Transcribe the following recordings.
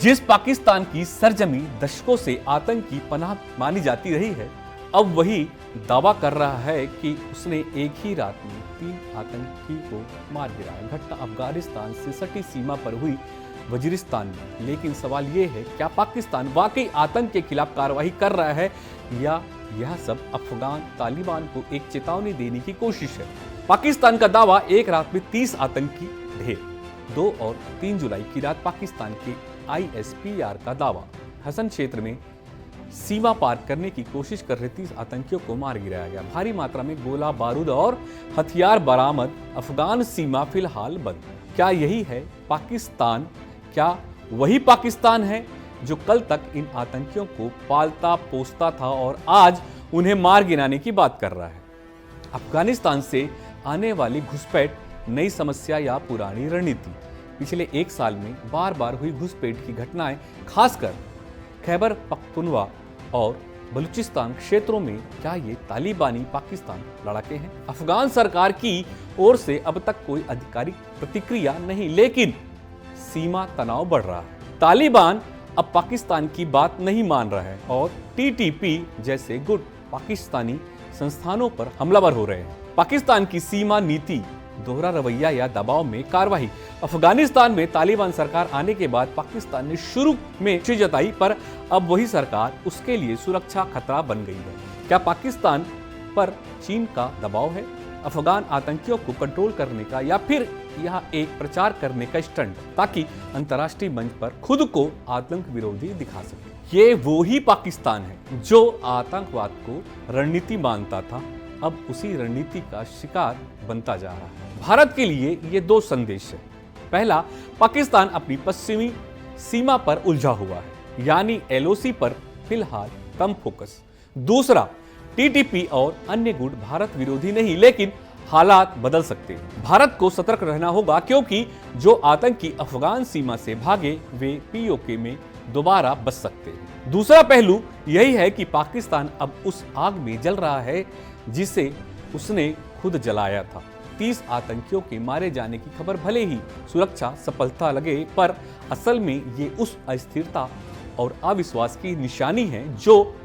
जिस पाकिस्तान की सरजमी दशकों से आतंक की पनाह मानी जाती रही है, अब वही दावा कर रहा है कि उसने एक ही रात में 3 आतंकी को मार गिराया। घटना अफगानिस्तान से सटी सीमा पर हुई वजीरिस्तान में। लेकिन सवाल ये है, क्या पाकिस्तान वाकई आतंक के खिलाफ कार्रवाई कर रहा है या यह सब अफगान तालिबान को एक चेतावनी देने की कोशिश है? पाकिस्तान का दावा, एक रात में 30 आतंकी ढेर। 2 और 3 जुलाई की रात पाकिस्तान के ISPR का दावा, हसन क्षेत्र में सीमा पार करने की कोशिश कर रहे 30 आतंकियों को मार गिराया गया। भारी मात्रा में गोला बारूद और हथियार बरामद। अफगान सीमा फिलहाल बंद। क्या यही है पाकिस्तान? क्या वही पाकिस्तान है जो कल तक इन आतंकियों को पालता पोसता था और आज उन्हें मार गिराने की बात कर रहा है? अफगानिस्तान से आने वाली घुसपैठ नई समस्या या पुरानी रणनीति? पिछले 1 साल में बार बार हुई घुसपैठ की घटनाएं, खासकर खैबर पख्तूनख्वा और बलूचिस्तान क्षेत्रों में, क्या ये तालिबानी पाकिस्तान लड़ाके हैं? अफगान सरकार की ओर से अब तक कोई आधिकारिक प्रतिक्रिया नहीं, लेकिन सीमा तनाव बढ़ रहा है। तालिबान अब पाकिस्तान की बात नहीं मान रहा है और TTP जैसे गुट पाकिस्तानी संस्थानों पर हमलावर हो रहे हैं। पाकिस्तान की सीमा नीति, दोहरा रवैया या दबाव में कार्रवाई? अफगानिस्तान में तालिबान सरकार आने के बाद पाकिस्तान ने शुरू में खुशी जताई, पर अब वही सरकार उसके लिए सुरक्षा खतरा बन गई है। क्या पाकिस्तान पर चीन का दबाव है, अफगान आतंकियों को कंट्रोल करने का, या फिर यह एक प्रचार करने का स्टंट ताकि अंतर्राष्ट्रीय मंच पर खुद को आतंक विरोधी दिखा सके? ये वो ही पाकिस्तान है जो आतंकवाद को रणनीति मानता था, अब उसी रणनीति का शिकार बनता जा रहा है। भारत के लिए ये 2 संदेश है। पहला, पाकिस्तान अपनी पश्चिमी सीमा पर उलझा हुआ है, यानी LOC पर फिलहाल कम फोकस। दूसरा, TTP और अन्य गुट भारत विरोधी नहीं, लेकिन हालात बदल सकते हैं। भारत को सतर्क रहना होगा, क्योंकि जो आतंकी अफगान सीमा से भागे वे POK में दोबारा बच सकते हैं। दूसरा पहलू यही है कि पाकिस्तान अब उस आग में जल रहा है जिसे उसने खुद जलाया था। 30 आतंकियों के मारे जाने की खबर भले ही सुरक्षा सफलता लगे, पर असल में ये उस अस्थिरता और अविश्वास की निशानी है जो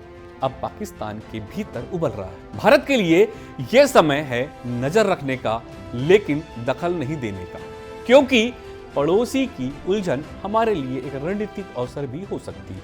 अब पाकिस्तान के भीतर उभर रहा है। भारत के लिए यह समय है नजर रखने का, लेकिन दखल नहीं देने का, क्योंकि पड़ोसी की उलझन हमारे लिए एक रणनीतिक अवसर भी हो सकती है।